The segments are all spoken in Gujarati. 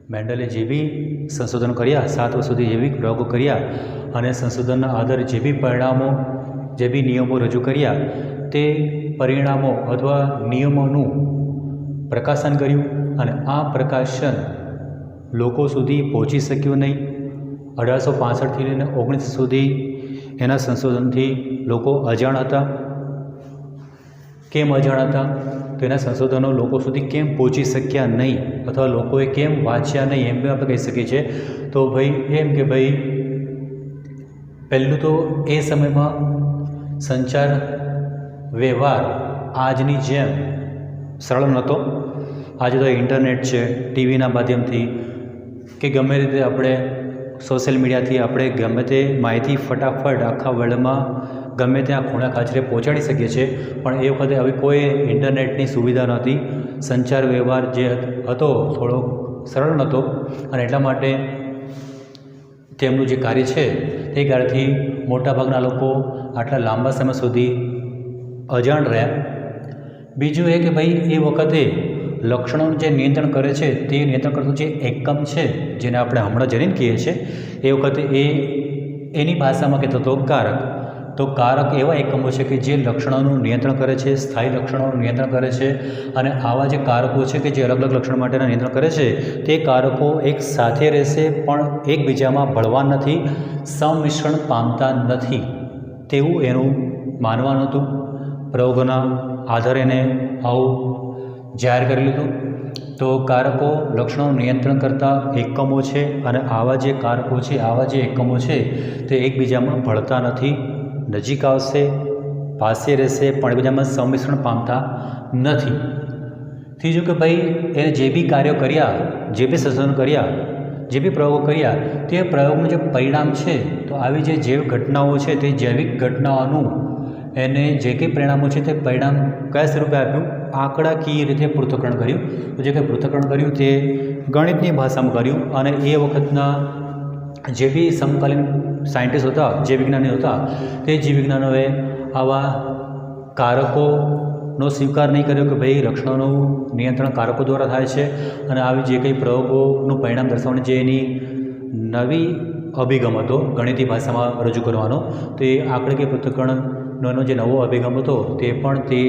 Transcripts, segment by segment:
મેન્ડલે જે બી સંશોધન કર્યા 7 વર્ષ સુધી જે બી પ્રયોગો કર્યા અને સંશોધનના આધારે જે બી પરિણામો જે બી નિયમો રજૂ કર્યા તે પરિણામો અથવા નિયમોનું પ્રકાશન કર્યું અને આ પ્રકાશન લોકો સુધી પહોંચી શક્યું નહીં। 1865થી લઈને 19 સુધી એના સંશોધનથી લોકો અજાણ હતા। કેમ અજાણ હતા? તો એના સંશોધનો લોકો સુધી કેમ પહોંચી શક્યા નહીં અથવા લોકોએ કેમ વાંચ્યા નહીં એમ બી આપણે કહી શકીએ છીએ। તો ભાઈ એમ કે ભાઈ પહેલું તો એ સમયમાં સંચાર વ્યવહાર આજની જેમ સરળ નહોતો। આજે તો ઇન્ટરનેટ છે, ટીવીના માધ્યમથી કે ગમે રીતે આપણે સોશિયલ મીડિયાથી આપણે ગમે તે માહિતી ફટાફટ આખા વર્લ્ડમાં ગમે ત્યાં ખૂણા ખાચરે પહોંચાડી શકીએ છીએ। પણ એ વખતે આવી કોઈ ઇન્ટરનેટની સુવિધા નહોતી। સંચાર વ્યવહાર જે હતો થોડો સરળ નહોતો અને એટલા માટે તેમનું જે કાર્ય છે તે કાર્યથી મોટાભાગના લોકો આટલા લાંબા સમય સુધી અજાણ રહ્યા। બીજું એ કે ભાઈ એ વખતે લક્ષણોનું જે નિયંત્રણ કરે છે તે નિયંત્રણ કરતું જે એકમ છે જેને આપણે હમણાં જનીન કહીએ છીએ એ વખતે એની ભાષામાં કહેતો હતો કારક। તો કારક એવા એકમો છે કે જે લક્ષણોનું નિયંત્રણ કરે છે, સ્થાયી લક્ષણોનું નિયંત્રણ કરે છે અને આવા જે કારકો છે કે જે અલગ અલગ લક્ષણ માટેના નિયંત્રણ કરે છે તે કારકો એક સાથે રહેશે પણ એકબીજામાં ભળવાન નથી, સંમિશ્રણ પામતા નથી તેવું એનું માનવાનું હતું। પ્રયોગોના આધારે એને આવું જાહેર કરી લીધું। તો કારકો લક્ષણોનું નિયંત્રણ કરતા એકમો છે અને આવા જે કારકો છે, આવા જે એકમો છે તે એકબીજામાં ભળતા નથી, નજીક આવશે, પાસે રહેશે પણ એકબીજામાં સંમિશ્રણ પામતા નથી। ત્રીજું કે ભાઈ એને જે બી કાર્યો કર્યા, જે બી સંશોધન કર્યા, જે બી પ્રયોગો કર્યા તે પ્રયોગનું જે પરિણામ છે તો આવી જે જૈવ ઘટનાઓ છે તે જૈવિક ઘટનાઓનું એને જે કંઈ પરિણામો છે તે પરિણામ કયા સ્વરૂપે આપ્યું? આંકડાકીય રીતે પૃથ્થકરણ કર્યું। તો જે કંઈ પૃથ્થકરણ કર્યું તે ગણિતની ભાષામાં કર્યું અને એ વખતના જે બી સમકાલીન સાયન્ટિસ્ટ હતા, જે વિજ્ઞાનીઓ હતા તે જીવ વિજ્ઞાનોએ આવા કારકોનો સ્વીકાર નહીં કર્યો કે ભાઈ લક્ષણોનું નિયંત્રણ કારકો દ્વારા થાય છે અને આવી જે કંઈ પ્રયોગોનું પરિણામ દર્શાવવાની જે એની નવી અભિગમ હતો ગણિતી ભાષામાં રજૂ કરવાનો તો એ આંકડાકીય પૃથ્થકરણનો જે નવો અભિગમ હતો તે પણ તે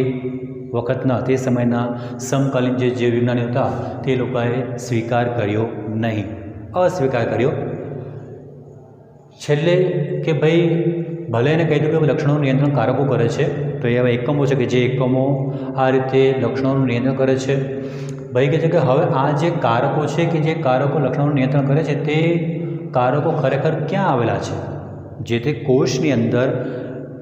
વખતના તે સમયના સમકાલીન જે વિજ્ઞાનીઓ હતા તે લોકોએ સ્વીકાર કર્યો નહીં, અસ્વીકાર કર્યો। છેલ્લે કે ભાઈ ભલે એને કહી દઉં કે લક્ષણોનું નિયંત્રણ કારકો કરે છે તો એવા એકમો છે કે જે એકમો આ રીતે લક્ષણોનું નિયંત્રણ કરે છે। ભાઈ કહે છે કે હવે આ જે કારકો છે કે જે કારકો લક્ષણોનું નિયંત્રણ કરે છે તે કારકો ખરેખર ક્યાં આવેલા છે? જે તે કોષની અંદર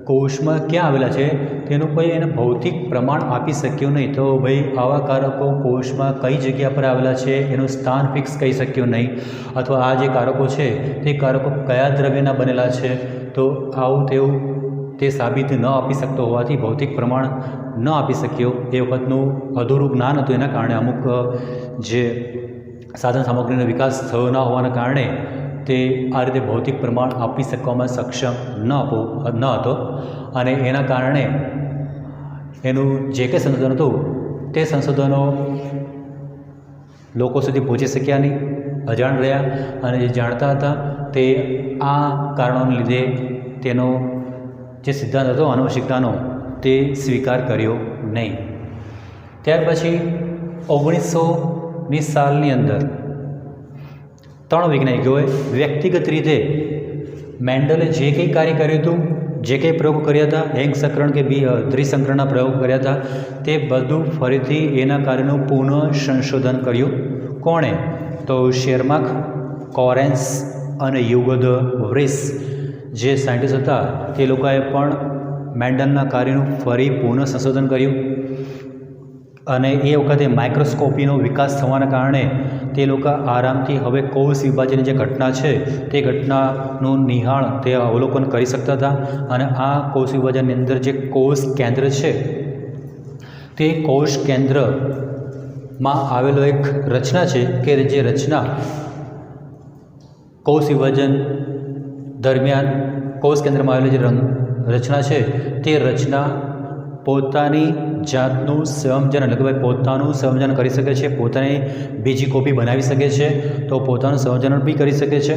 કોષમાં ક્યાં આવેલા છે તેનું કોઈ એને ભૌતિક પ્રમાણ આપી શક્યું નહીં। તો ભાઈ આવા કારકો કોષમાં કઈ જગ્યા પર આવેલા છે એનું સ્થાન ફિક્સ કહી શક્યું નહીં અથવા આ જે કારકો છે તે કારકો કયા દ્રવ્યના બનેલા છે તો આવું તેવું તે સાબિત ન આપી શકતો હોવાથી ભૌતિક પ્રમાણ ન આપી શક્યો। એ વખતનું અધૂરું જ્ઞાન હતું એના કારણે અમુક જે સાધન સામગ્રીનો વિકાસ થયો ન હોવાના કારણે તે આ રીતે ભૌતિક પ્રમાણ આપી શકવામાં સક્ષમ ન હતો અને એના કારણે એનું જે કંઈ સંશોધન હતું તે સંશોધનો લોકો સુધી પહોંચી શક્યા નહીં, અજાણ રહ્યા અને જે જાણતા હતા તે આ કારણોને લીધે તેનો જે સિદ્ધાંત હતો આનુવંશિકતાનો તે સ્વીકાર કર્યો નહીં। ત્યાર પછી 1900ની સાલની અંદર 3 વૈજ્ઞાનિકોએ વ્યક્તિગત રીતે મેન્ડલે જે કંઈ કાર્ય કર્યું હતું, જે કંઈ પ્રયોગો કર્યા હતા, હેંગ સંકરણ કે દ્વિસંકરણના પ્રયોગો કર્યા હતા તે બધું ફરીથી એના કાર્યનું પુનઃ સંશોધન કર્યું। કોણે? તો શેરમાર્ક, કોરેન્સ અને યુગદ વ્રિસ જે સાયન્ટિસ્ટ હતા તે લોકોએ પણ મેન્ડલના કાર્યનું ફરી પુનઃ સંશોધન કર્યું અને એ વખતે માઇક્રોસ્કોપીનો વિકાસ થવાના કારણે તે લોકો આરામથી હવે કોષ વિભાજનની જે ઘટના છે તે ઘટનાનું નિહાળ તે અવલોકન કરી શકતા હતા અને આ કોષ વિભાજનની અંદર જે કોષ કેન્દ્ર છે તે કોષ કેન્દ્રમાં આવેલો એક રચના છે કે જે રચના કોષ વિભાજન દરમિયાન કોષ કેન્દ્રમાં આવેલી જે રચના છે તે રચના પોતાની જાતનું સંયોજન એટલે કે ભાઈ પોતાનું સંયોજન કરી શકે છે, પોતાની બીજી કોપી બનાવી શકે છે, તો પોતાનું સંયોજન બી કરી શકે છે।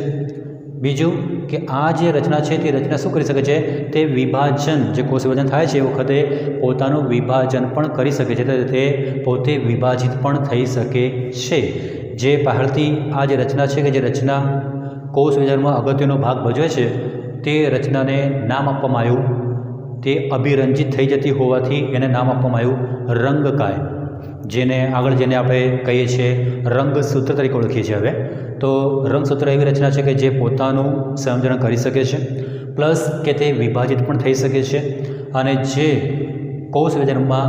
બીજું કે આ જે રચના છે તે રચના શું કરી શકે છે, તે વિભાજન જે કોષ વિભાજન થાય છે એ વખતે પોતાનું વિભાજન પણ કરી શકે છે, તે પોતે વિભાજિત પણ થઈ શકે છે। જે પહેલથી આ જે રચના છે કે જે રચના કોષ વિભાજનમાં અગત્યનો ભાગ ભજવે છે તે રચનાને નામ આપવામાં આવ્યું, તે અભિરંજિત થઈ જતી હોવાથી એને નામ આપવામાં આવ્યું રંગકાય, જેને આગળ જેને આપણે કહીએ છીએ રંગસૂત્ર તરીકે ઓળખીએ છીએ। હવે તો રંગસૂત્ર એવી રચના છે કે જે પોતાનું સંયોજન કરી શકે છે પ્લસ કે તે વિભાજિત પણ થઈ શકે છે અને જે કોષ વિભાજનમાં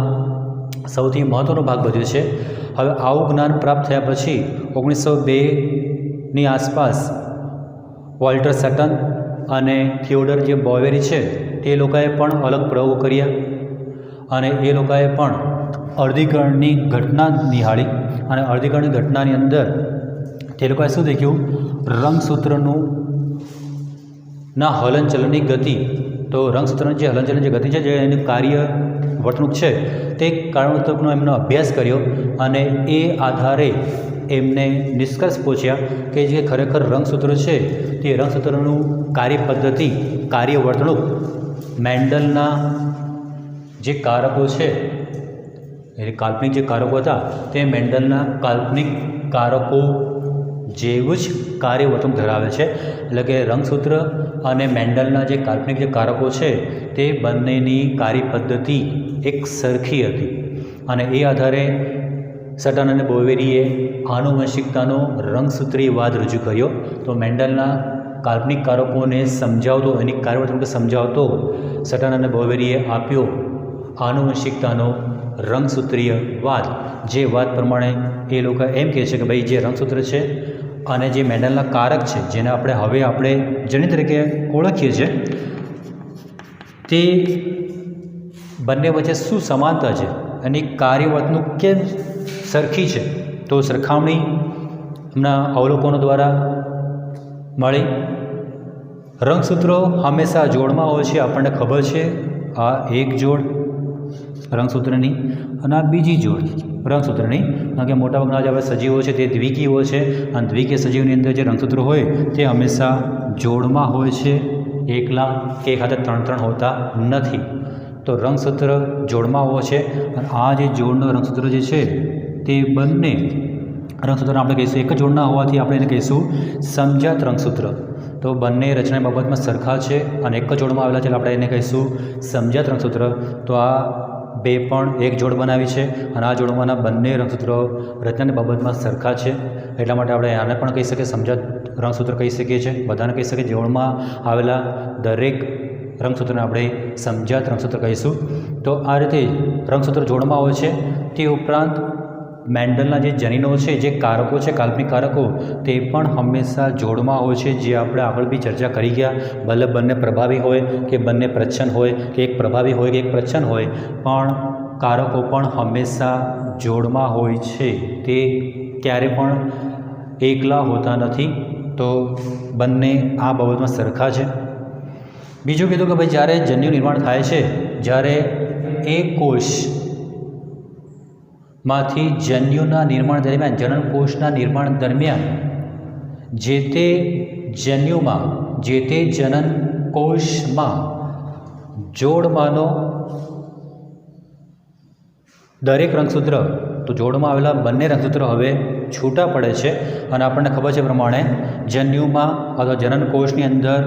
સૌથી મહત્ત્વનો ભાગ ભજવે છે। હવે આવું જ્ઞાન પ્રાપ્ત થયા પછી 1902ની આસપાસ વોલ્ટર સટન અને થિયોડર જે બોવેરી છે તે લોકોએ પણ અલગ પ્રયોગો કર્યા અને એ લોકોએ પણ અર્ધીકરણની ઘટના નિહાળી અને અર્ધીકરણની ઘટનાની અંદર તે લોકોએ શું દેખ્યું, રંગસૂત્રનું ના હલનચલનની ગતિ, તો રંગસૂત્રની જે હલનચલન જે ગતિ છે જે એનું કાર્ય વર્તણૂક છે તે કાર્યવર્તણૂકનો એમનો અભ્યાસ કર્યો અને એ આધારે એમને નિષ્કર્ષ પહોંચ્યા કે જે ખરેખર રંગસૂત્ર છે તે રંગસૂત્રનું કાર્ય પદ્ધતિ, કાર્ય વર્તણૂક મેન્ડલના જે કારકો છે એ કાલ્પનિક જે કારકો હતા તે મેન્ડલના કાલ્પનિક કારકો જેવું જ કાર્ય વર્તણૂક ધરાવે છે। એટલે કે રંગસૂત્ર અને મેન્ડલના જે કાલ્પનિક જે કારકો છે તે બંનેની કાર્ય પદ્ધતિ એક સરખી હતી અને એ આધારે સટન અને બોવેરીએ આનુવંશિકતાનો રંગસૂત્રીયવાદ રજૂ કર્યો। તો મેન્ડલના કાલ્પનિક કારકોને સમજાવતો, એની કાર્યવર્તણૂક સમજાવતો સટન અને બોવેરીએ આપ્યો આનુવંશિકતાનો રંગસૂત્રીયવાદ, જે વાત પ્રમાણે એ લોકો એમ કહે છે કે ભાઈ જે રંગસૂત્ર છે અને જે મેન્ડલના કારક છે જેને આપણે જન્ય તરીકે ઓળખીએ છીએ તે બંને વચ્ચે શું સમાનતા છે, એની કાર્યવર્તણૂક કેમ સરખી છે, તો સરખામણી એમના અવલોકનો દ્વારા મળી। રંગસૂત્રો હંમેશા જોડમાં હોય છે, આપણને ખબર છે। આ એક જોડ રંગસૂત્રની અને આ બીજી જોડ રંગસૂત્રની, કારણ કે મોટાભાગના જે આપણે સજીવો છે તે દ્વિકીય હોય છે અને દ્વિકીય સજીવની અંદર જે રંગસૂત્રો હોય તે હંમેશા જોડમાં હોય છે, એકલા કે એક હાથે 3-3 હોતા નથી। તો રંગસૂત્ર જોડમાં હોય છે અને આ જે જોડનો રંગસૂત્ર જે છે તે બંને રંગસૂત્ર આપણે કહીશું એક જ જોડના હોવાથી આપણે એને કહીશું સમજાત રંગસૂત્ર। તો બંને રચનાની બાબતમાં સરખા છે અને એક જ જોડમાં આવેલા છે એટલે આપણે એને કહીશું સમજાત રંગસૂત્ર। તો આ બે પણ એક જોડ બનાવી છે અને આ જોડમાંના બંને રંગસૂત્રો રચનાની બાબતમાં સરખા છે, એટલા માટે આપણે આને પણ કહી શકીએ સમજાત રંગસૂત્ર કહી શકીએ છીએ, બધાને કહી શકીએ જોડમાં આવેલા દરેક રંગસૂત્રને આપણે સમજાત રંગસૂત્ર કહીશું। તો આ રીતે રંગસૂત્ર જોડમાં હોય છે। તે ઉપરાંત મેન્ડલના જે જનીનો છે, જે કારકો છે, કાલ્પનિક કારકો, તે પણ હંમેશા જોડમાં હોય છે, જે આપણે આગળ બી ચર્ચા કરી ગયા। ભલે બંને પ્રભાવી હોય કે બંને પ્રચ્છન્ન હોય કે એક પ્રભાવી હોય કે એક પ્રચ્છન્ન હોય, પણ કારકો પણ હંમેશા જોડમાં હોય છે, તે ક્યારે પણ એકલા હોતા નથી। તો બંને આ બાબતમાં સરખા છે। બીજું કીધું કે ભાઈ જ્યારે જન્યુ નિર્માણ થાય છે, જ્યારે એક કોષમાંથી જન્યુના નિર્માણ દરમિયાન, જનનકોષના નિર્માણ દરમિયાન જે તે જન્યુમાં, જે તે જનનકોષમાં જોડમાંનો દરેક રંગસૂત્ર, તો જોડમાં આવેલા બંને રંગસૂત્રો હવે છૂટા પડે છે અને આપણને ખબર છે પ્રમાણે જન્યુમાં અથવા જનનકોષની અંદર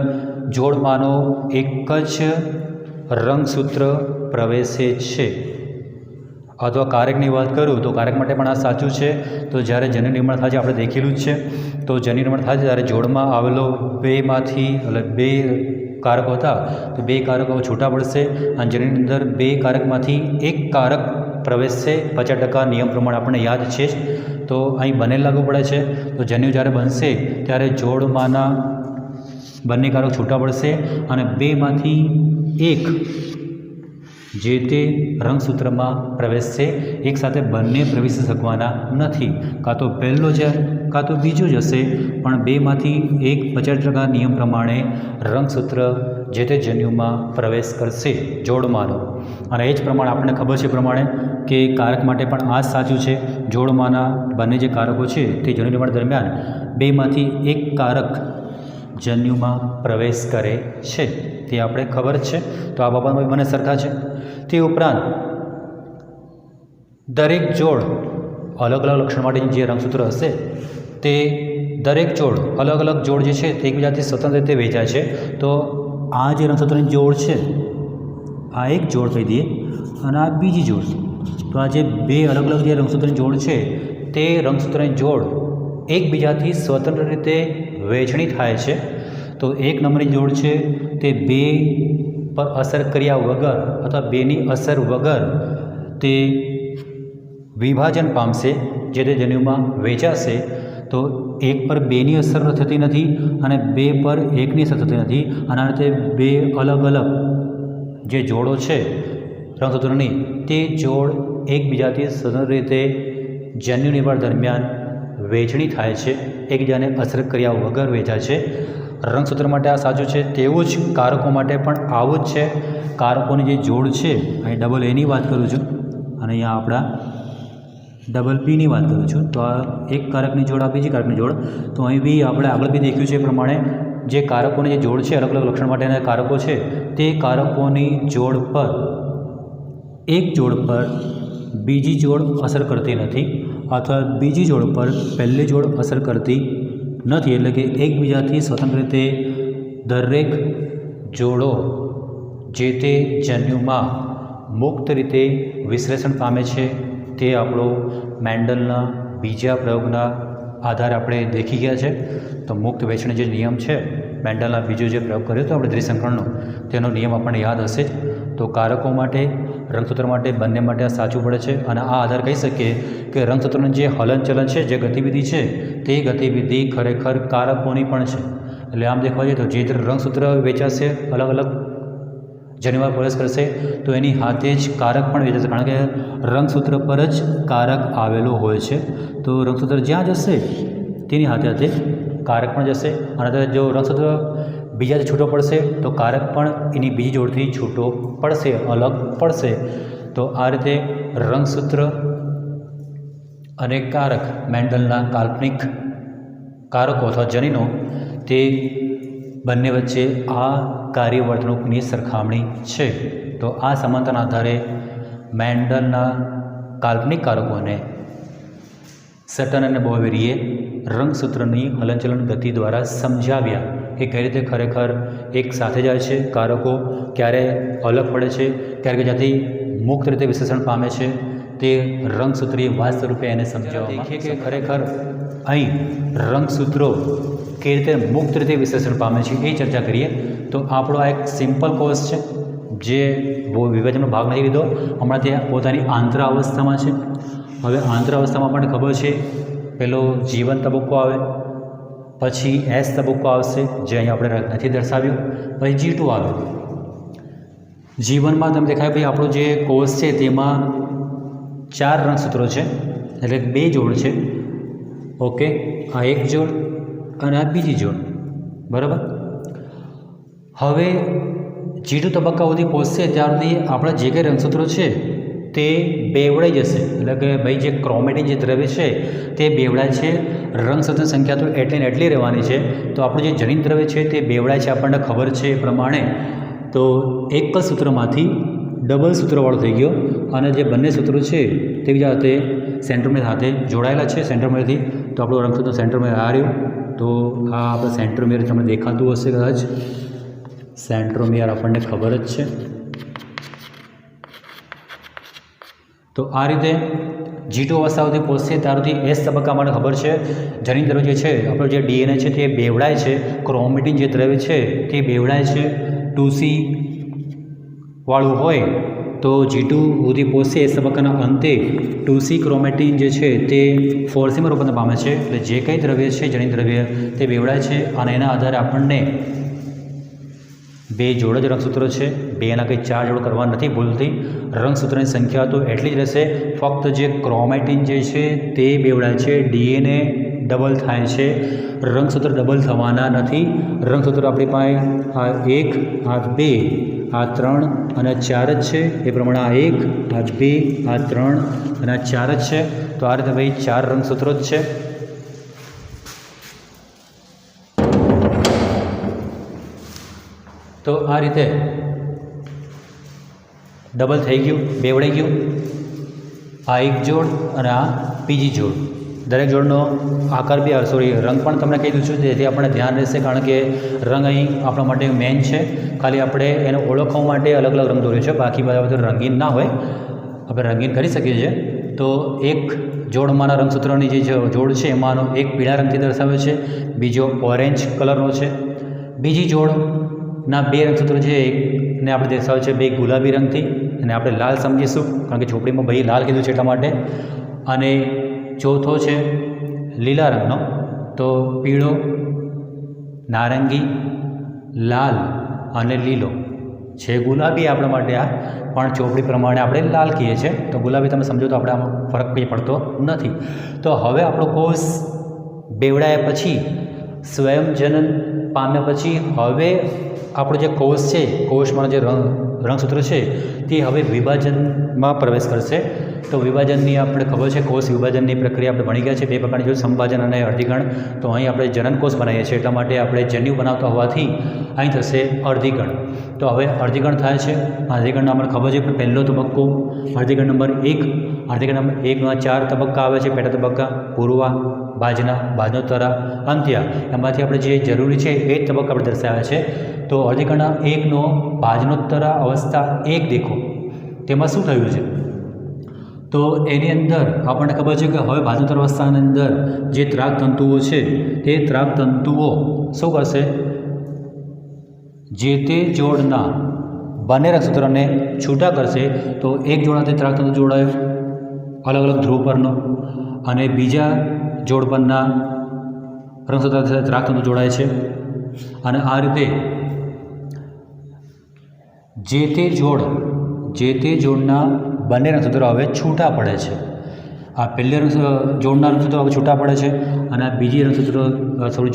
જોડમાંનો એક જ રંગસૂત્ર પ્રવેશે છે। અથવા કારકની વાત કરું તો કારક માટે પણ આ સાચું છે। તો જ્યારે જન્યુ નિર્માણ થાય છે આપણે દેખેલું જ છે, તો જન્યુ નિર્માણ થાય છે ત્યારે જોડમાં આવેલો બેમાંથી એટલે બે કારકો હતા તો બે કારકો છૂટા પડશે અને જન્યુની અંદર બે કારકમાંથી એક કારક પ્રવેશશે 50% નિયમ પ્રમાણે આપણને યાદ છે જ। તો અહીં બંને લાગુ પડે છે। તો જન્યુ જ્યારે બનશે ત્યારે જોડમાંના બંને કારક છૂટા પડશે અને બેમાંથી એક જે તે રંગસૂત્રમાં પ્રવેશશે, એક સાથે બંને પ્રવેશી શકવાના નથી, કાં તો પહેલો છે કાં તો બીજો જ હશે, પણ બેમાંથી એક 50% નિયમ પ્રમાણે રંગસૂત્ર જે તે જન્યુમાં પ્રવેશ કરશે જોડમાંનો. અને એ જ પ્રમાણે આપણને ખબર છે પ્રમાણે કે કારક માટે પણ આ જ સાચું છે. જોડમાંના બંને જે કારકો છે તે જન્યુ નિર્માણ દરમિયાન બેમાંથી એક કારક જન્યુમાં પ્રવેશ કરે છે, તે આપણે ખબર જ છે. તો આ બાબતમાં બંને સરખા છે. તે ઉપરાંત દરેક જોડ અલગ અલગ લક્ષણ માટે જે રંગસૂત્ર હશે તે દરેક જોડ અલગ અલગ જોડ જે છે તે એકબીજાથી સ્વતંત્ર રીતે વહેંચાય છે. તો આ જે રંગસૂત્રની જોડ છે, આ એક જોડ કહી દઈએ અને આ બીજી જોડ. તો આ જે બે અલગ અલગ જે રંગસૂત્રની જોડ છે તે રંગસૂત્રની જોડ એકબીજાથી સ્વતંત્ર રીતે વહેંચણી થાય છે. તો એક નંબરની જોડ છે તે બે પર અસર કર્યા વગર અથવા બેની અસર વગર તે વિભાજન પામશે, જે તે જન્યુમાં વહેંચાશે. તો એક પર બેની અસર થતી નથી અને બે પર એકની અસર થતી નથી. અને આ રીતે બે અલગ અલગ જે જોડો છે રંગસૂત્રની તે જોડ એકબીજાથી સ્વતંત્ર રીતે જન્યુ નિર્માણ દરમિયાન વહેંચણી થાય છે, એકબીજાને અસર કર્યા વગર વહેંચાય છે. રંગસૂત્ર માટે આ સાચું છે. તેવું જ કારકો માટે પણ આવું જ છે. કારકોની જે જોડ છે, અહીં ડબલ એની વાત કરું છું અને અહીંયા આપણા ડબલ બીની વાત કરું છું. તો આ એક કારકની જોડ, આ બીજી કારકની જોડ. તો અહીં બી આપણે આગળ બી દેખ્યું છે એ પ્રમાણે જે કારકોની જે જોડ છે, અલગ અલગ લક્ષણ માટેના કારકો છે, તે કારકોની જોડ પર એક જોડ પર બીજી જોડ અસર કરતી નથી અથવા બીજી જોડ પર પહેલી જોડ અસર કરતી નથી. એટલે કે એકબીજાથી સ્વતંત્ર રીતે દરેક જોડો જે તે જન્યુમાં મુક્ત રીતે વિશ્લેષણ પામે છે. તે આપણો મેન્ડલના બીજા પ્રયોગના આધારે આપણે દેખી ગયા છે. તો મુક્ત વહેંચણી જે નિયમ છે, મેન્ડલના બીજો જે પ્રયોગ કર્યો હતો આપણે દ્વિસંકરણનો, તેનો નિયમ આપણને યાદ હશે જ. તો કારકો માટે, રંગસૂત્ર માટે, બંને માટે આ સાચું પડે છે. અને આ આધાર કહી શકીએ કે રંગસૂત્રનું જે હલનચલન છે, જે ગતિવિધિ છે, તે ગતિવિધિ ખરેખર કારકોની પણ છે. એટલે આમ દેખવા જઈએ તો જે રંગસૂત્ર વેચાશે, અલગ અલગ જન્યુમાં પ્રવેશ કરશે, તો એની હાથે જ કારક પણ વેચાશે, કારણ કે રંગસૂત્ર પર જ કારક આવેલો હોય છે. તો રંગસૂત્ર જ્યાં જશે તેની હાથે હાથે કારક પણ જશે. અને જો રંગસૂત્ર બીજાથી છૂટો પડશે તો કારક પણ એની બીજી જોડથી છૂટો પડશે, અલગ પડશે. તો આ રીતે રંગસૂત્ર અને કારક, મેન્ડલના કાલ્પનિક કારકો અથવા જનીનો, તે બંને વચ્ચે આ કાર્યવર્તણૂકની સરખામણી છે. તો આ સમાનતાના આધારે મેન્ડલના કાલ્પનિક કારકોને સટન અને બોવેરીએ રંગસૂત્રની હલનચલન ગતિ દ્વારા સમજાવ્યા કે કઈ રીતે ખરેખર એક સાથે જાય છે કારકો, ક્યારે અલગ પડે છે, ક્યારે જ્યાંથી મુક્ત રીતે વિશ્લેષણ પામે છે, તે રંગસૂત્રીય વાત સ્વરૂપે એને સમજાવવામાં દેખીએ કે ખરેખર અહીં રંગસૂત્રો કઈ રીતે મુક્ત રીતે વિશ્લેષણ પામે છે એ ચર્ચા કરીએ. તો આપણો આ એક સિમ્પલ કોર્સ છે, જે બહુ વિભાજનનો ભાગ નથી લીધો. હમણાં તે પોતાની આંતરાવસ્થામાં છે. હવે આંતરાવસ્થામાં આપણને ખબર છે પેલો જીવન તબક્કો આવે, પછી એસ તબક્કો આવશે, જે અહીં આપણે નથી દર્શાવ્યું, પછી G2 આવે. જીવનમાં તમને દેખાય ભાઈ આપણો જે કોર્સ છે તેમાં 4 રંગસૂત્રો છે, એટલે 2 જોડ છે. ઓકે, આ એક જોડ અને આ બીજી જોડ, બરાબર. હવે G2 તબક્કા સુધી પહોંચશે ત્યાર સુધી આપણા જે કંઈ રંગસૂત્રો છે તે બેવડાઈ જશે. એટલે કે ભાઈ જે ક્રોમેટિન જે દ્રવ્ય છે તે બેવડાય છે. રંગસૂત્રની સંખ્યા તો એટલી ને એટલી રહેવાની છે. તો આપણું જે જનીન દ્રવ્ય છે તે બેવડાય છે, આપણને ખબર છે એ પ્રમાણે. તો એક જ સૂત્રમાંથી ડબલ સૂત્રવાળો થઈ ગયો અને જે બંને સૂત્રો છે તે બીજા હાથે સેન્ટ્રોમેર સાથે જોડાયેલા છે સેન્ટ્રોમેરથી. તો આપણું રંગસૂત્ર સેન્ટ્રોમેર આ રહ્યું. તો આ આપણે સેન્ટ્રોમેર તમને દેખાતું હશે કદાચ. સેન્ટ્રોમિયર આપણને ખબર જ છે. તો આ રીતે G2 અવસ્થા સુધી પહોંચશે ત્યાર સુધી એસ તબક્કા માટે ખબર છે જનીન દ્રવ્ય જે છે આપણો જે DNA છે તે બેવડાય છે, ક્રોમેટિન જે દ્રવ્ય છે તે બેવડાય છે. 2C વાળું હોય તો G2 સુધી પહોંચશે. એસ તબક્કાના અંતે 2C ક્રોમેટિન જે છે તે 4Cમાં રૂપાંતર પામે છે. એટલે જે કંઈ દ્રવ્ય છે જનીન દ્રવ્ય તે બેવડાય છે અને એના આધારે આપણને 2 જોડ જ રંગસૂત્રો છે, 2ના કંઈ 4 જોડ કરવા નથી ભૂલથી. રંગસૂત્રની સંખ્યા તો એટલી જ રહેશે, ફક્ત જે ક્રોમેટિન જે છે તે બેવડાય છે, DNA ડબલ થાય છે, રંગસૂત્ર ડબલ થવાના નથી. રંગસૂત્ર આપણી પાસે આ 1, આ 2, આ 3 અને 4 જ છે. એ પ્રમાણે આ 1, આ 2, આ 3 અને આ 4 જ છે. તો આ રીતે ભાઈ 4 રંગસૂત્રો જ છે. તો આ રીતે ડબલ થઈ ગયું, બેવડાઈ ગયું. આ એક જોડ અને આ બીજી જોડ. દરેક જોડનો આકાર બી રંગ પણ તમને કહી દઉં છું, જેથી આપણે ધ્યાન રહેશે, કારણ કે રંગ અહીં આપણા માટે મેઇન છે. ખાલી આપણે એને ઓળખવા માટે અલગ અલગ રંગ દોર્યો છે, બાકી બધા બધું રંગીન ના હોય, આપણે રંગીન કરી શકીએ છીએ. તો એક જોડમાંના રંગસૂત્રોની જે જોડ છે એમાંનો એક પીળા રંગથી દર્શાવે છે, બીજો ઓરેન્જ કલરનો છે. બીજી જોડના 2 રંગસૂત્રો છે, એકને આપણે દર્શાવે છે 2 ગુલાબી રંગથી, અને આપણે લાલ સમજીશું, કારણ કે ચોપડીમાં ભાઈ લાલ કીધું છે એટલા માટે. અને ચોથો છે લીલા રંગનો. તો પીળો, નારંગી, લાલ અને લીલો છે. ગુલાબી આપણા માટે આ પણ ચોપડી પ્રમાણે આપણે લાલ કહીએ છીએ, તો ગુલાબી તમે સમજો તો આપણે આમાં ફરક કંઈ પડતો નથી. તો હવે આપણો કોષ બેવડાયા પછી, સ્વયંજનન પામ્યા પછી, હવે આપણો જે કોષ છે, કોષમાં જે રંગસૂત્ર છે તે હવે વિભાજનમાં પ્રવેશ કરશે. તો વિભાજનની આપણે ખબર છે, કોષ વિભાજનની પ્રક્રિયા આપણે ભણી ગયા છે. 2 પ્રકારની જો સંભાજન અને અર્ધીકરણ. તો અહીં આપણે જનનકોષ બનાવીએ છીએ, એટલા માટે આપણે જન્યુ બનાવતા હોવાથી અહીં થશે અર્ધીકરણ. તો હવે અર્ધીકરણ થાય છે. અર્ધીકરણનો આપણે ખબર છે, પણ પહેલો તબક્કો અર્ધીકરણ નંબર 1. અર્ધીકરણ નંબર 1માં 4 તબક્કા આવે છે. પહેલા તબક્કા પૂર્વા, ભાજના, ભાજનોત્તરા, અંત્યા. એમાંથી આપણે જે જરૂરી છે એ જ તબક્કા આપણે દર્શાવ્યા છે. તો અર્ધીકરણ 1નો ભાજનોત્તરા અવસ્થા 1 દેખો. તેમાં શું થયું છે? તો એની અંદર આપણને ખબર છે કે હવે ભાજનોત્તર અવસ્થાની અંદર જે ત્રાક તંતુઓ છે તે ત્રાક તંતુઓ શું કરશે? જે તે જોડના બંને રંગસૂત્રોને છૂટા કરશે. તો એક જોડનાથી ત્રાક તંતુ જોડાયો અલગ અલગ ધ્રુવ પરનો, અને બીજા જોડ પરના રંગસૂત્ર સાથે ત્રાક તંતુ જોડાય છે. અને આ રીતે જે તે જોડના બંને રંગસૂત્રો હવે છૂટા પડે છે. આ પહેલી જોડના રંગસૂત્રો હવે છૂટા પડે છે, અને આ બીજી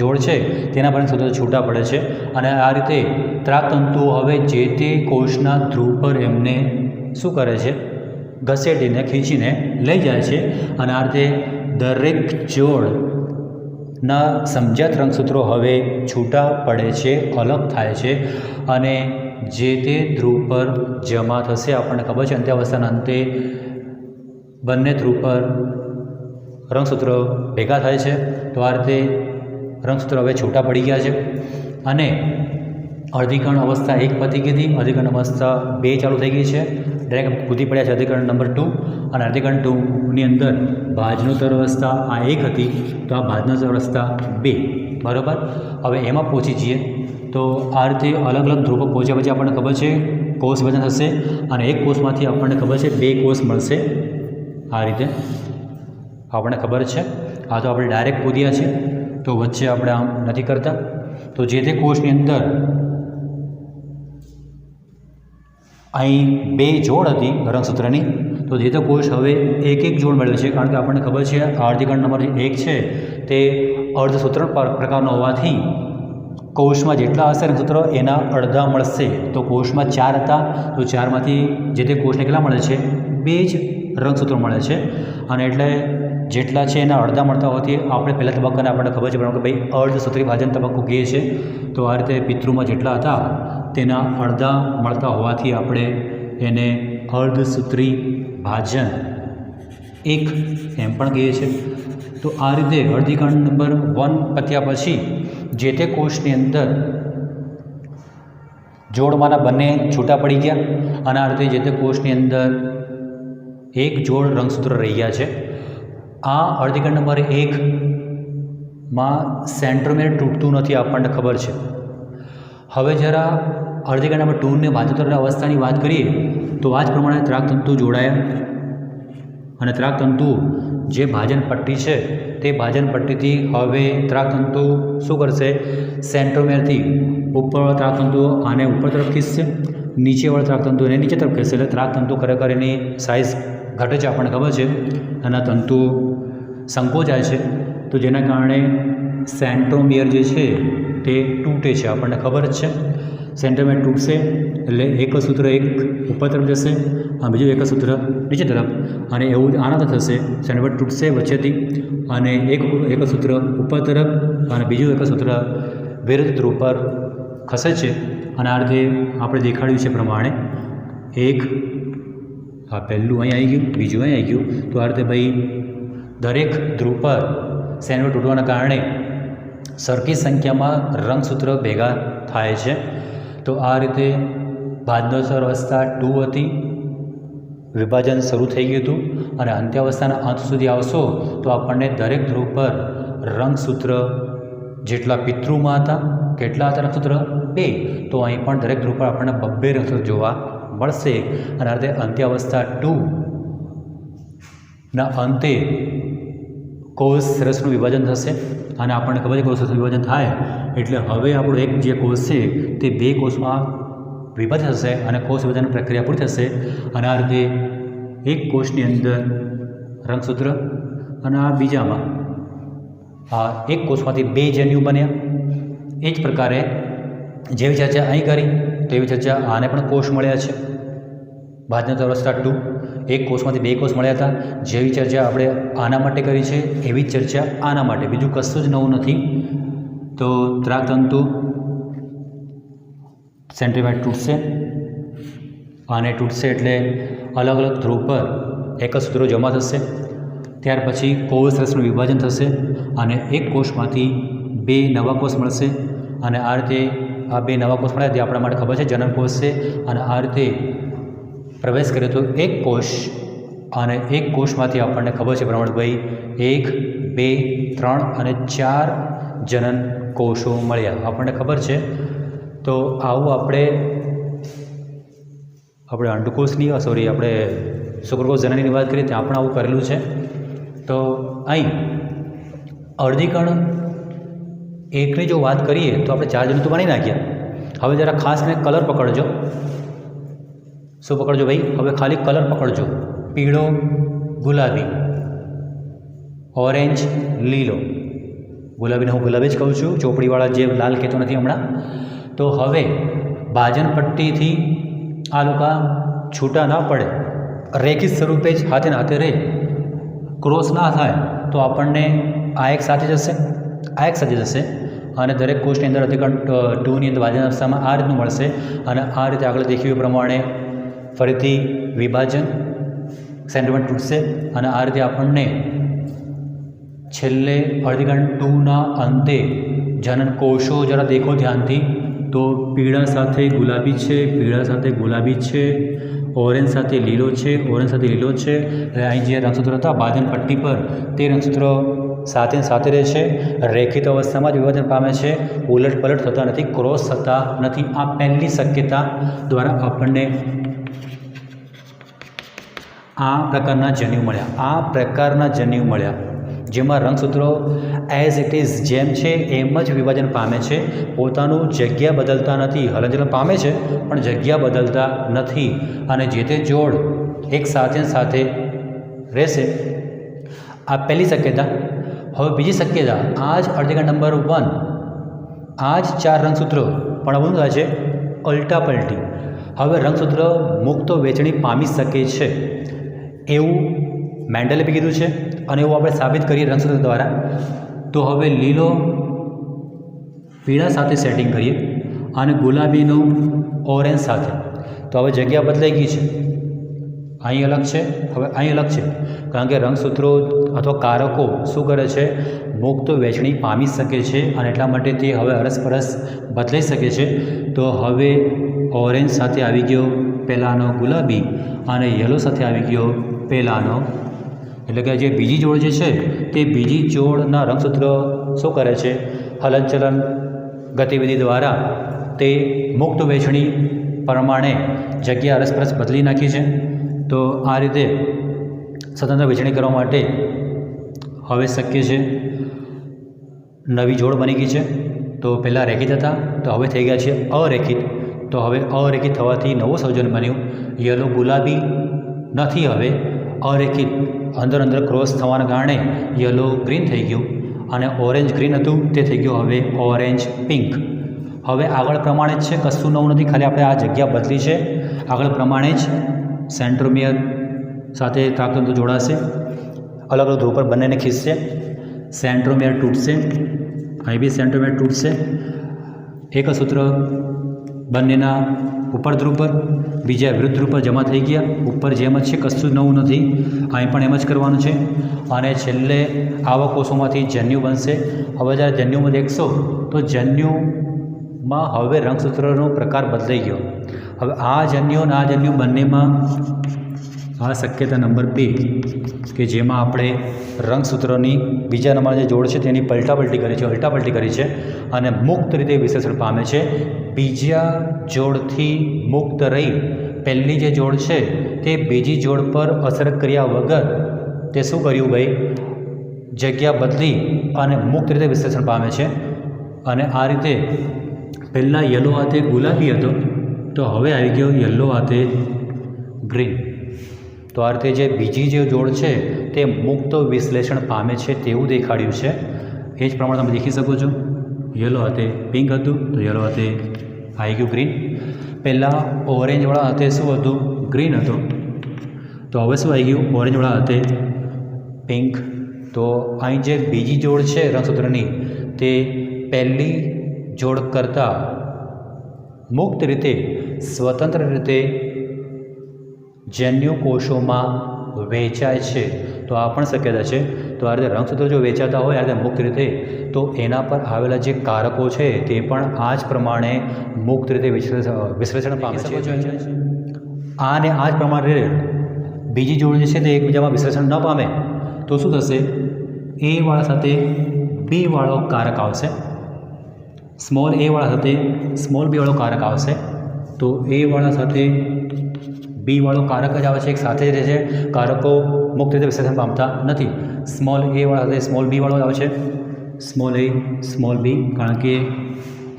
જોડ છે તેના પણ રંગસૂત્રો છૂટા પડે છે. અને આ રીતે ત્રાકતંતુઓ હવે જે તે કોષના ધ્રુવ પર એમને શું કરે છે? ઘસેડીને ખીચીને લઈ જાય છે. અને આ રીતે દરેક જોડના સમજાત રંગસૂત્રો હવે છૂટા પડે છે, અલગ થાય છે, અને જે તે ધ્રુવ પર જમા થશે. આપણને ખબર છે અંત્યાવસ્થાના અંતે બંને ધ્રુવ પર રંગસૂત્રો ભેગા થાય છે. તો આ રીતે રંગસૂત્રો હવે છૂટા પડી ગયા છે. અને અર્ધીકરણ અવસ્થા 1 પતી ગઈ હતી, અર્ધીકરણ અવસ્થા 2 ચાલુ થઈ ગઈ છે. ડાયરેક્ટ કૂદી પડ્યા છે અર્ધીકરણ નંબર 2. અને અર્ધીકરણ 2ની અંદર ભાજનોત્તર અવસ્થા આ 1 હતી, તો આ ભાજનોત્તર અવસ્થા 2. બરાબર. હવે એમાં પહોંચી જઈએ. તો આ રીતે અલગ અલગ ધ્રુવો પહોંચ્યા પછી આપણને ખબર છે કોષ વિભાજન થશે, અને એક કોષમાંથી આપણને ખબર છે 2 કોષ મળશે. આ રીતે આપણને ખબર છે. આ તો આપણે ડાયરેક્ટ કૂદ્યા છે, તો વચ્ચે આપણે આમ નથી કરતા. તો જે તે કોષની અંદર અહીં 2 જોડ હતી રંગસૂત્રની, તો જે તે કોષ હવે એક જોડ મેળવે છે. કારણ કે આપણને ખબર છે અર્ધીકરણ નંબર 1 છે તે અર્ધસૂત્ર પ્રકારનો હોવાથી કોષમાં જેટલા હશે રંગસૂત્રો એના અડધા મળશે. તો કોષમાં 4 હતા, તો 4માંથી જે તે કોષને કેટલા મળે છે? 2 જ રંગસૂત્રો મળે છે. અને એટલે જેટલા છે એના અડધા મળતા હોવાથી આપણે પહેલા તબક્કાને આપણને ખબર છે કે ભાઈ અર્ધસૂત્રી ભાજન તબક્કો કહીએ છીએ. તો આ રીતે પિતૃમાં જેટલા હતા તેના અડધા મળતા હોવાથી આપણે એને અર્ધસૂત્રી ભાજન 1 એમ પણ કહીએ છીએ. તો આ રીતે અર્ધીકરણ નંબર 1 પત્યા પછી જે તે કોષની અંદર જોડમાંના બંને છૂટા પડી ગયા, અને આ રીતે જે તે કોષની અંદર 1 જોડ રંગસૂત્ર રહી ગયા છે. આ અર્ધીકરણ નંબર 1માં સેન્ટ્રોમેર તૂટતું નથી, આપણને ખબર છે. હવે જરા અર્ધીકરણ નંબર 2ની ભાજનોત્તર અવસ્થાની વાત કરીએ તો આ જ પ્રમાણે ત્રાકતંતુ જોડાયા, અને ત્રાકતંતુ જે ભાજન પટ્ટી છે તે ભાજન પટ્ટીથી હવે ત્રાકતંતુ શું કરશે? સેન્ટ્રોમેરથી ઉપરવાળા ત્રાકતંતુ આને ઉપર તરફ ખીચશે, નીચેવાળા ત્રાકતંતુ એને નીચે તરફ ખીચશે. એટલે ત્રાકતંતુ ખરેખર એની સાઇઝ ઘટે છે, આપણને ખબર છે. અને તંતુ સંકોચાય છે. તો જેના કારણે સેન્ટ્રોમિયર જે છે તે તૂટે છે, આપણને ખબર જ છે. સેન્ટ્રોમિયર તૂટશે એટલે એક સૂત્ર એક ઉપર તરફ જશે અને બીજું એક સૂત્ર નીચે તરફ, અને એવું આનાથી થશે. સેન્ટ્રોમિયર તૂટશે વચ્ચેથી અને એક સૂત્ર ઉપર તરફ અને બીજું એક સૂત્ર વિરુદ્ધ ધ્રુવ પર ખસે છે. અને આ રીતે આપણે દેખાડ્યું છે પ્રમાણે એક આ પહેલું અહીં આવી ગયું, બીજું અહીં આવી ગયું. તો આ રીતે ભાઈ દરેક ધ્રુવ પર સેન્ટ્રોમિયર તૂટવાના કારણે સરખી સંખ્યામાં રંગસૂત્ર ભેગા થાય છે. તો આ રીતે ભાજનોત્સવ અવસ્થા 2 હતી, વિભાજન શરૂ થઈ ગયું હતું અને અંત્યાવસ્થાના અંત સુધી આવશો તો આપણને દરેક ધ્રુવ પર રંગસૂત્ર જેટલા પિતૃમાં હતા, કેટલા હતા રંગસૂત્ર 2, તો અહીં પણ દરેક ધ્રુવ પર આપણને 2 રંગસૂત્ર જોવા મળશે. અને આ રીતે અંત્યાવસ્થા 2 ના અંતે કોષ રસનું વિભાજન થશે અને આપણને ખબર છે કોષ રસનું વિભાજન થાય એટલે હવે આપણું એક જે કોષ છે તે 2 કોષમાં વિભાજન થશે અને કોષ વિભાજનની પ્રક્રિયા પૂરી થશે. અને આ રીતે એક કોષની અંદર રંગસૂત્ર અને આ બીજામાં આ એક કોષમાંથી 2 જન્યુ બન્યા. એ જ પ્રકારે જેવી ચર્ચા અહીં કરી તેવી ચર્ચા આને પણ કોષ મળ્યા છે. ભાજનોત્સવ અવસ્થા 2 એક કોષમાંથી 2 કોષ મળ્યા હતા. જેવી ચર્ચા આપણે આના માટે કરી છે એવી જ ચર્ચા આના માટે, બીજું કશું જ નવું નથી. તો ત્રાકતંતુ સેન્ટ્રોમિયર તૂટશે અને તૂટશે એટલે અલગ અલગ ધ્રુવ પર એક જ સૂત્રો જમા થશે. ત્યાર પછી કોષ રસનું વિભાજન થશે અને એક કોષમાંથી 2 નવા કોષ મળશે. અને આ રીતે આ 2 નવા કોષ મળ્યા તે આપણા માટે ખબર છે જનન કોષ છે. અને આ રીતે પ્રવેશ કર્યો તો એક કોષ અને એક કોષમાંથી આપણને ખબર છે પ્રમાણે ભાઈ 1, 2, 3 અને 4 જનન કોષો મળ્યા આપણને ખબર છે. તો આવું આપણે અંડકોષની આપણે શુક્રકોષ જનનીની વાત કરીએ ત્યાં પણ આવું કરેલું છે. તો અહીં અર્ધીકણ એકની જો વાત કરીએ તો આપણે 4 જનન તો બની નાખ્યા. હવે જરા ખાસ કરીને કલર પકડજો. શું પકડજો ભાઈ? હવે ખાલી કલર પકડજો. પીળો, ગુલાબી, ઓરેન્જ, લીલો. ગુલાબીને હું ગુલાબી જ કહું છું, ચોપડીવાળા જે લાલ કહેતો નથી હમણાં. તો હવે ભાજન પટ્ટીથી આ લોકો છૂટા ના પડે, રેખિત સ્વરૂપે જ હાથે હાથે રહે, ક્રોસ ના થાય તો આપણને આ એક સાથે જશે, આ એક સાથે જશે અને દરેક કોષની અંદર અધિકરણ 2ની અંદર ભાજન અવસ્થામાં આ રીતનું મળશે. અને આ રીતે આગળ દેખ્યું પ્રમાણે ફરીથી વિભાજન સેન્ટ્રોમિયર તૂટશે અને આ રીતે આપણને છેલ્લે અર્ધીકરણ 2ના અંતે જનન કોષો જરા દેખો ધ્યાનથી. તો પીળા સાથે ગુલાબી છે, પીળા સાથે ગુલાબી છે, ઓરેન્જ સાથે લીલો છે, ઓરેન્જ સાથે લીલો છે. એટલે અહીં જે રંગસૂત્રો હતા ભાજન પટ્ટી પર તે રંગસૂત્રો સાથે સાથે રહેશે, રેખિત અવસ્થામાં જ વિભાજન પામે છે, ઉલટ પલટ થતા નથી, ક્રોસ થતા નથી. આ પહેલી શક્યતા દ્વારા આપણને આ પ્રકારના જન્યુ મળ્યા જેમાં રંગસૂત્રો એઝ ઇટ ઇઝ જેમ છે એમ જ વિભાજન પામે છે, પોતાનું જગ્યા બદલતા નથી. હલનચલન પામે છે પણ જગ્યા બદલતા નથી અને જે તે જોડ એક સાથે રહેશે. આ પહેલી શક્યતા. હવે બીજી શક્યતા, આ જ અર્ધીકરણ નંબર 1, આ જ 4 રંગસૂત્રો પણ શું થાય છે અલ્ટા પલટી. હવે રંગસૂત્ર મુક્ત વેચણી પામી શકે છે એવું મેન્ડલે બી કીધું છે અને એવું આપણે સાબિત કરીએ રંગસૂત્ર દ્વારા. તો હવે લીલો પીળા સાથે સેટિંગ કરીએ અને ગુલાબીનું ઓરેન્જ સાથે. તો હવે જગ્યા બદલાઈ ગઈ છે, અહીં અલગ છે, હવે અહીં અલગ છે, કારણ કે રંગસૂત્રો અથવા કારકો શું કરે છે મુક્ત વેચણી પામી શકે છે અને એટલા માટે તે હવે અરસપરસ બદલાઈ શકે છે. તો હવે ઓરેન્જ સાથે આવી ગયો પહેલાંનો ગુલાબી અને યલો સાથે આવી ગયો પહેલાંનો, એટલે કે જે બીજી જોડ જે છે તે બીજી જોડના રંગસૂત્રો શું કરે છે હલનચલન ગતિવિધિ દ્વારા તે મુક્ત વેચણી પ્રમાણે જગ્યા અરસપરસ બદલી નાખી છે. તો આ રીતે સ્વતંત્ર વેચણી કરવા માટે હવે શક્ય છે. નવી જોડ બની ગઈ છે. તો પહેલાં રેખિત હતા તો હવે થઈ ગયા છે અરેખિત. તો હવે અરેખિત થવાથી નવું સંયોજન બન્યું યલો ગુલાબી નથી, હવે અરેખિત અંદર ક્રોસ થવાના કારણે યલો ગ્રીન થઈ ગયું અને ઓરેન્જ ગ્રીન હતું તે થઈ ગયું હવે ઓરેન્જ પિંક. હવે આગળ પ્રમાણે જ છે, કશું નવું નથી, ખાલી આપણે આ જગ્યા બદલી છે. આગળ પ્રમાણે જ સેન્ટ્રોમિયર સાથે ત્રાકતંતુ જોડાશે, અલગ અલગ ધ્રુવ પર બંનેને ખીચશે, સેન્ટ્રોમિયર તૂટશે, અહીં બી સેન્ટ્રોમિયર તૂટશે. એક સૂત્ર બંનેના ઉપર ધ્રુવ પર, બીજા વિરુદ્ધ ધ્રુવ પર જમા થઈ ગયા. ઉપર જેમ જ છે, કશું નવું નથી, અહીં પણ એમ જ કરવાનું છે. અને છેલ્લે આવા કોષોમાંથી જન્યુ બનશે. હવે જ્યારે જન્યુમાં દેખશો તો જન્યુમાં હવે રંગસૂત્રનો પ્રકાર બદલાઈ ગયો. હવે આ જન્યુ અને આ જન્યુ બંનેમાં આ શક્યતા નંબર 2 કે જેમાં આપણે રંગસૂત્રોની બીજા નંબરના જે જોડ છે તેની પલટાપલટી કરી છે અને મુક્ત રીતે વિશ્લેષણ પામે છે. બીજા જોડથી મુક્ત રહી પહેલી જે જોડ છે તે બીજી જોડ પર અસર કર્યા વગર તે શું કર્યું ભાઈ, જગ્યા બદલી અને મુક્ત રીતે વિશ્લેષણ પામે છે. અને આ રીતે પહેલાં યલો હાથે ગુલાબી હતો તો હવે આવી ગયો યલો હાથે ગ્રીન. તો આ રીતે જે બીજી જે જોડ છે તે મુક્ત વિશ્લેષણ પામે છે તેવું દેખાડ્યું છે. એ જ પ્રમાણે તમે દેખી શકો છો, યલો હાથે પિંક હતું તો યલો હાથે આવી ગયું ગ્રીન. પહેલાં ઓરેન્જવાળા હાથે શું હતું, ગ્રીન હતો, તો હવે શું આવી ગયું, ઓરેન્જવાળા હાથે પિંક. તો અહીં જે બીજી જોડ છે રંગસૂત્રની તે પહેલી જોડ કરતાં મુક્ત રીતે સ્વતંત્ર રીતે જન્યુ કોષોમાં વહેંચાય છે. તો આ પણ શક્યતા છે. તો આ રીતે રંગસૂત્રો જો વહેંચાતા હોય આ રીતે મુક્ત રીતે, તો એના પર આવેલા જે કારકો છે તે પણ આ જ પ્રમાણે મુક્ત રીતે વિશ્લેષણ પામે છે. આ ને આ જ પ્રમાણે બીજી જોડ જે છે તે એકબીજામાં વિશ્લેષણ ન પામે તો શું થશે, એ વાળા સાથે બી વાળો કારક આવશે, સ્મોલ એ વાળા સાથે સ્મોલ બી વાળો કારક આવશે. તો એ વાળા સાથે બી વાળો કારક જ આવે છે, એક સાથે જ રહે છે. કારકો મુક્ત રીતે વિશ્લેષણ પામતા નથી. સ્મોલ એ વાળા સાથે સ્મોલ બી વાળો આવે છે, સ્મોલ એ સ્મોલ બી, કારણ કે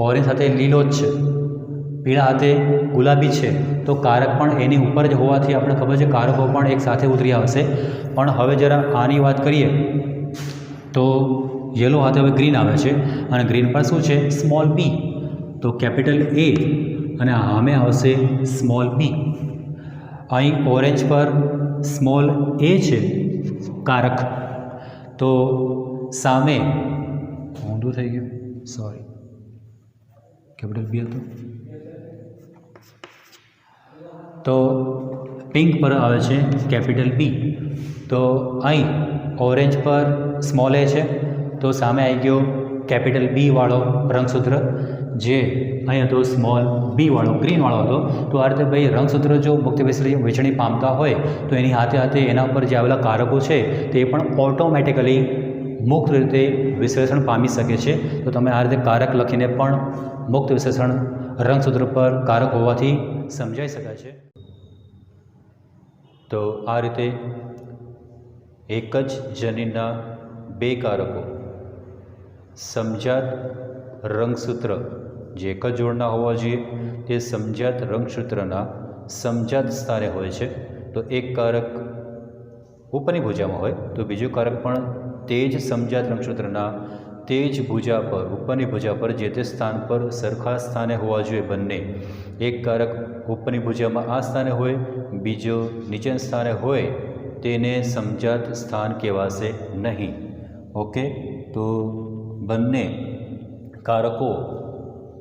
ઓરેન્જ સાથે લીલો જ છે, પીળા હાથે ગુલાબી છે, તો કારક પણ એની ઉપર જ હોવાથી આપણે ખબર છે કારકો પણ એક સાથે ઉતરી આવશે. પણ હવે જરા આની વાત કરીએ તો યલો હાથે હવે ગ્રીન આવે છે અને ગ્રીન પર શું છે, સ્મોલ બી, તો કેપિટલ એ અને સામે આવશે સ્મોલ બી. અહીં ઓરેન્જ પર સ્મોલ એ છે કારક, તો સામે ઊંધું થઈ ગયું, સોરી, કેપિટલ બી હતું. તો પિંક પર આવે છે કેપિટલ બી. તો અહીં ઓરેન્જ પર સ્મોલ એ છે તો સામે આવી ગયો કેપિટલ બી વાળો રંગસૂત્ર, જે અહીં હતો સ્મોલ બી વાળો ગ્રીન વાળો હતો. તો આ રીતે ભાઈ રંગસૂત્ર જો મુક્ત વહેંચણી પામતા હોય તો એની હાથે હાથે એના પર જે આવેલા કારકો છે તે પણ ઓટોમેટિકલી મુક્ત રીતે વિશ્લેષણ પામી શકે છે. તો તમે આ રીતે કારક લખીને પણ મુક્ત વિશ્લેષણ રંગસૂત્ર પર કારક હોવાથી સમજાઈ શકાય છે. તો આ રીતે એક જ જનીનના બે કારકો સમજાત રંગસૂત્ર જે એક જ જોડના હોવા જોઈએ તે સમજાત રંગસૂત્રના સમજાત સ્થાને હોય છે. તો એક કારક ઉપરની ભુજામાં હોય તો બીજું કારક પણ તે જ સમજાત રંગસૂત્રના તે જ ભુજા પર, ઉપરની ભુજા પર જે તે સ્થાન પર સરખા સ્થાને હોવા જોઈએ બંને. એક કારક ઉપરની ભુજામાં આ સ્થાને હોય, બીજો નીચેના સ્થાને હોય, તેને સમજાત સ્થાન કહેવાશે નહીં. ઓકે, તો બંને કારકો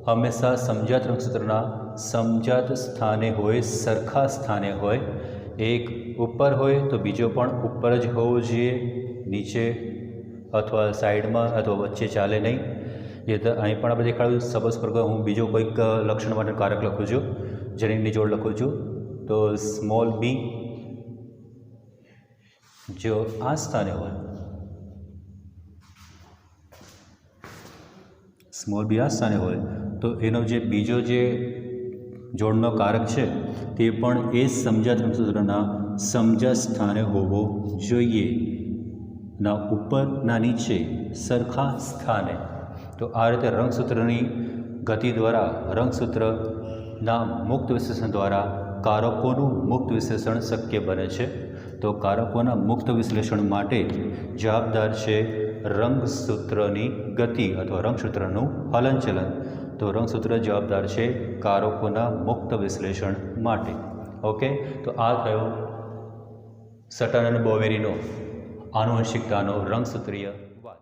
હંમેશા સમજાત રંગસૂત્રના સમજાત સ્થાને હોય, સરખા સ્થાને હોય. એક ઉપર હોય તો બીજો પણ ઉપર જ હોવો જોઈએ, નીચે અથવા સાઈડમાં અથવા વચ્ચે ચાલે નહીં. એ તો અહીં પણ આપણે દેખાડ્યું. સપોઝ પર હું બીજો કોઈક લક્ષણ માટે કારક લખું છું, જનીનની જોડ લખું છું, તો સ્મોલ બી જો આ સ્થાને હોય, સ્મોલ બી આ સ્થાને હોય તો એનો જે બીજો જે જોડનો કારક છે તે પણ એ જ સમજાત રંગસૂત્રના સમજાત સ્થાને હોવો જોઈએ, ના ઉપર ના નીચે, સરખા સ્થાને. તો આ રીતે રંગસૂત્રની ગતિ દ્વારા, રંગસૂત્રના મુક્ત વિશ્લેષણ દ્વારા કારકોનું મુક્ત વિશ્લેષણ શક્ય બને છે. તો કારકોના મુક્ત વિશ્લેષણ માટે જવાબદાર છે રંગસૂત્રની ગતિ અથવા રંગસૂત્રનું હલનચલન. તો રંગસૂત્ર જવાબદાર છે કારકોના મુક્ત વિશ્લેષણ માટે. ઓકે, તો આ થયો સટન અને બોવેરીનો આનુવંશિકતાનો રંગસૂત્રીય વાદ.